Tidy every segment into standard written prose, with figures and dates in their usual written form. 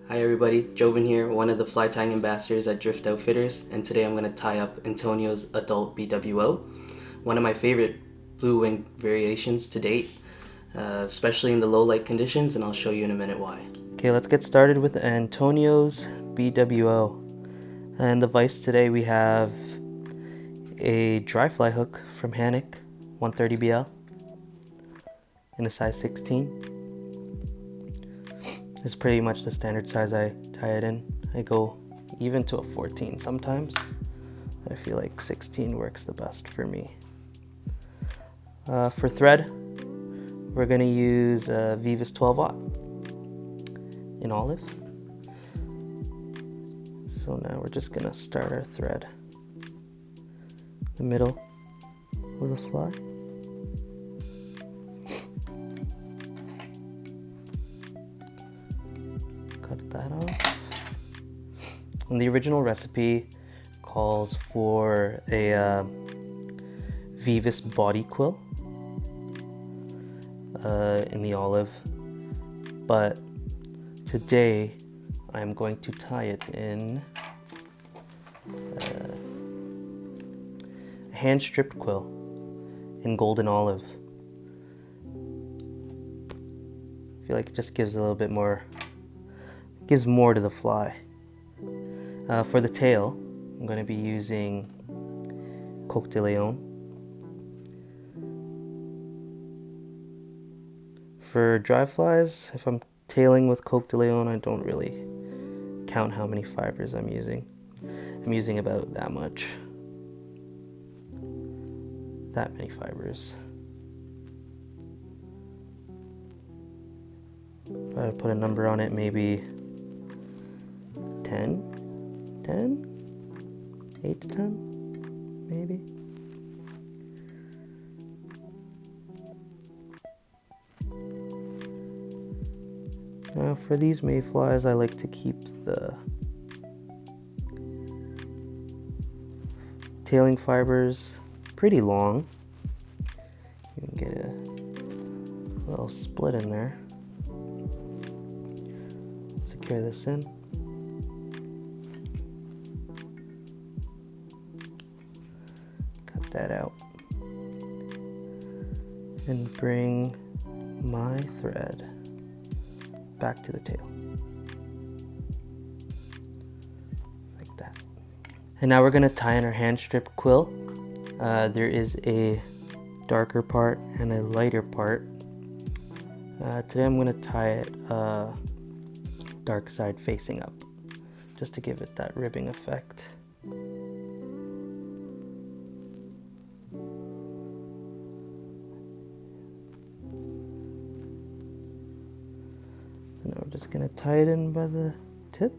Hi everybody, Joven here, one of the fly tying ambassadors at Drift Outfitters, and today I'm going to tie up Antonio's adult BWO, one of my favorite blue wing variations to date, especially in the low light conditions, and I'll show you in a minute why. Okay, let's get started with Antonio's BWO. And the vise today we have a dry fly hook from Hanak, 130 BL, in a size 16. It's pretty much the standard size I tie it in. I go even to a 14 sometimes. I feel like 16 works the best for me. For thread, we're gonna use Veevus 12/0 in olive. So now we're just gonna start our thread in the middle of the fly. Cut that off. And the original recipe calls for a Veevus body quill in the olive, but today I'm going to tie it in a hand stripped quill in golden olive. I feel like it just gives a little bit more, gives more to the fly. For the tail, I'm going to be using Coq de Leon. For dry flies, if I'm tailing with Coq de Leon, I don't really count how many fibers I'm using. I'm using about that much. That many fibers. If I put a number on it, maybe 10? 8 to 10, maybe. Now for these mayflies, I like to keep the tailing fibers pretty long. You can get a little split in there. Secure this in. Cut that out. And bring my thread back to the tail. Like that. And now we're going to tie in our hand strip quill. There is a darker part and a lighter part. Today I'm going to tie it dark side facing up, just to give it that ribbing effect. So now we're just going to tie it in by the tip.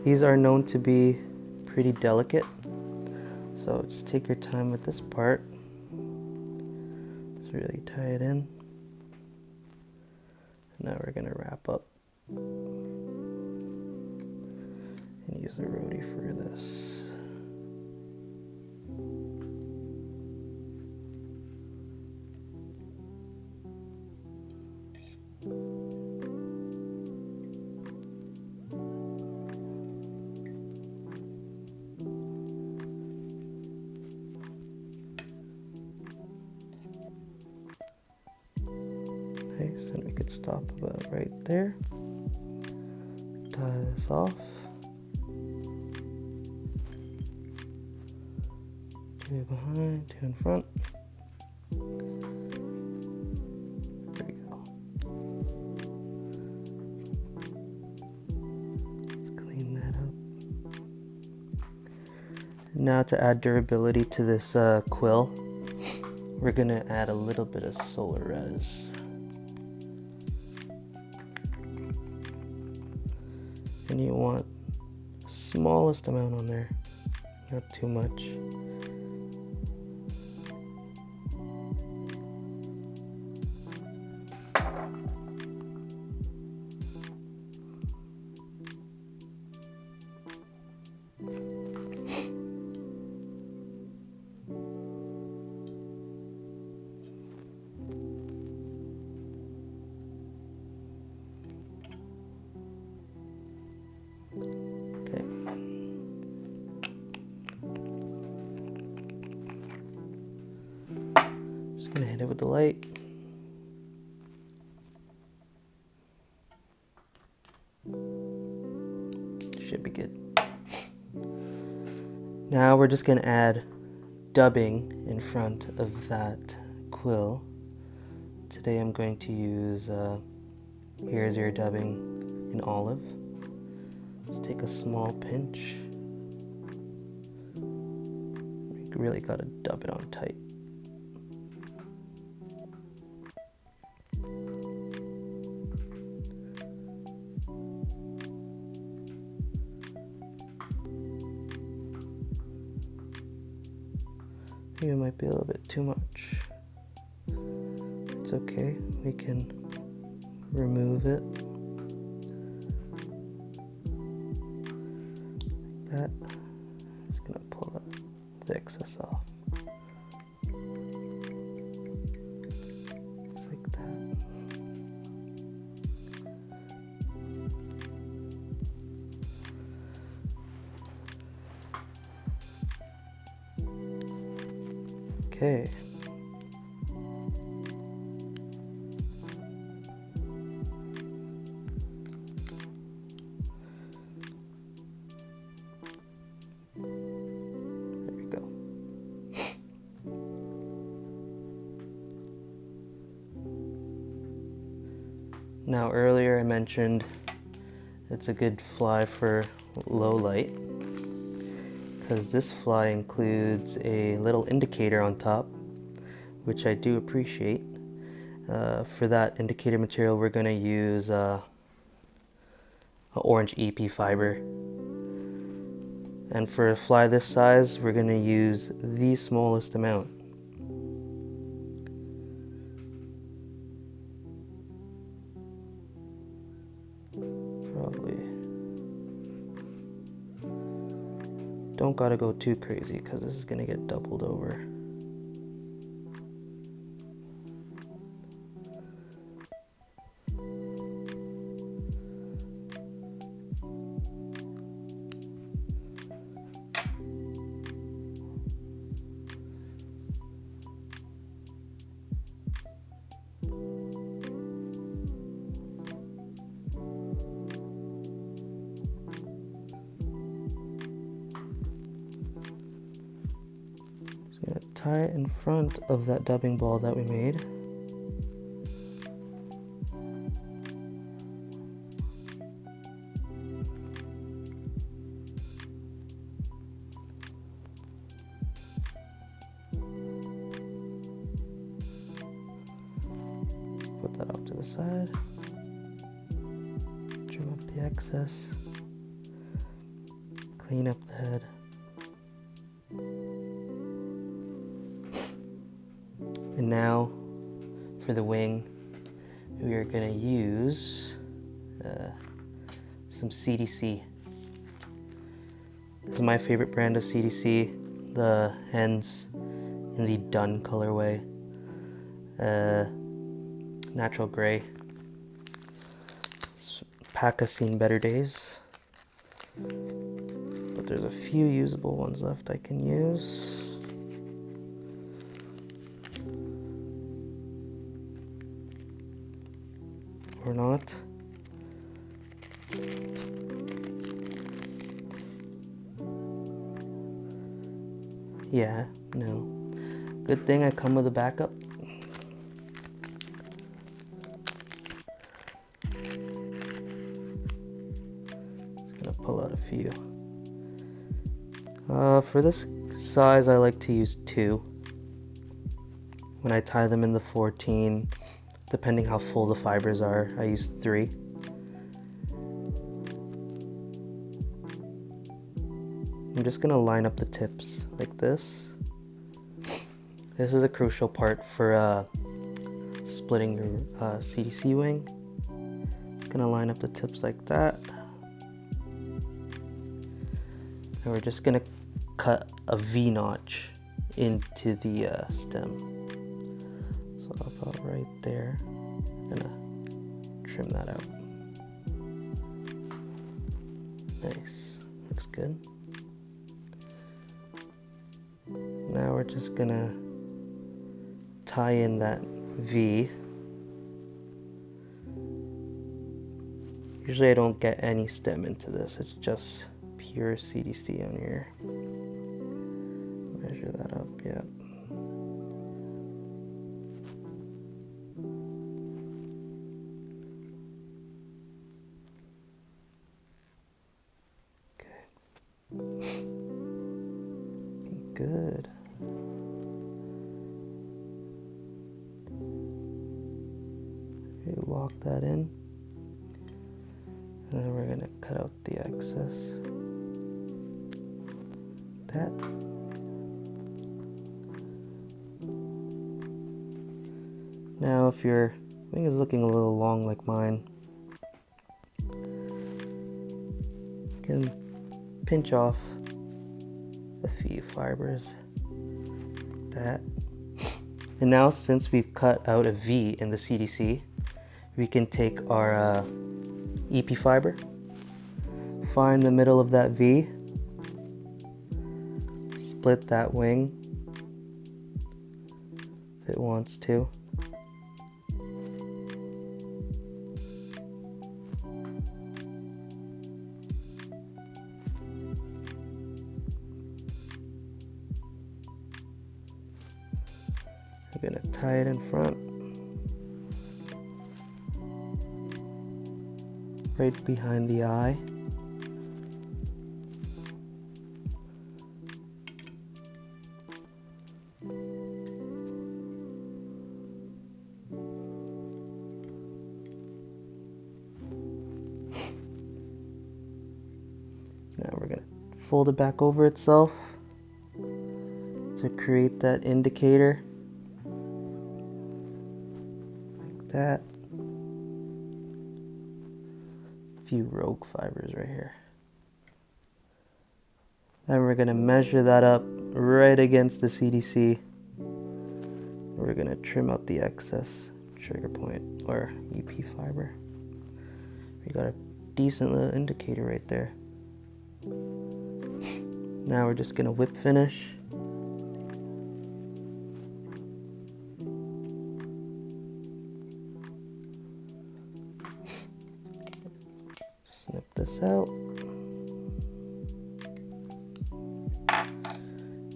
These are known to be pretty delicate, so just take your time with this part. Just really tie it in. Now we're going to wrap up and use the roadie for this. Okay, so we could stop about right there. Tie this off. Two behind, two in front. There we go. Just clean that up. Now to add durability to this quill, we're gonna add a little bit of solar res. And you want the smallest amount on there, not too much. Gonna hit it with the light. Should be good. Now we're just gonna add dubbing in front of that quill. Today I'm going to use Hares ear dubbing in olive. Let's take a small pinch. You really gotta dub it on tight. Maybe it might be a little bit too much. It's okay, we can remove it. Like that. Just gonna pull the excess off. Just like that. Okay. There we go. Now earlier I mentioned it's a good fly for low light, because this fly includes a little indicator on top, which I do appreciate. For that indicator material, we're going to use a orange EP fiber. And for a fly this size, we're going to use the smallest amount. Probably. Don't gotta go too crazy because this is gonna get doubled over. Tie it in front of that dubbing ball that we made. Put that off to the side. Trim up the excess. Clean up the head. And now for the wing, we are going to use some CDC. This is my favorite brand of CDC, the hens in the dun colorway, natural gray. This pack has seen better days, but there's a few usable ones left I can use. Or not. Yeah, no. Good thing I come with a backup. Just gonna pull out a few. For this size, I like to use 2. When I tie them in the 14, depending how full the fibers are, I use 3. I'm just gonna line up the tips like this. This is a crucial part for splitting your CDC wing. Just gonna line up the tips like that. And we're just gonna cut a V-notch into the stem. So about right there. I'm gonna trim that out. Nice, looks good. Now we're just gonna tie in that V. Usually I don't get any stem into this, it's just pure CDC on here. Measure that up, yeah. Okay. Good. Okay, lock that in. And then we're going to cut out the excess. That. Now if your wing is looking a little long like mine, you can pinch off a few fibers. That. And now since we've cut out a V in the CDC, we can take our EP fiber, find the middle of that V, split that wing if it wants to. We're going to tie it in front, right behind the eye. Now we're going to fold it back over itself to create that indicator. Like that. A few rogue fibers right here. Then we're going to measure that up right against the CDC. We're going to trim out the excess trigger point or EP fiber. We got a decent little indicator right there. Now we're just going to whip finish. Snip this out.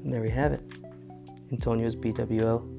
And there we have it. Antonio's BWO.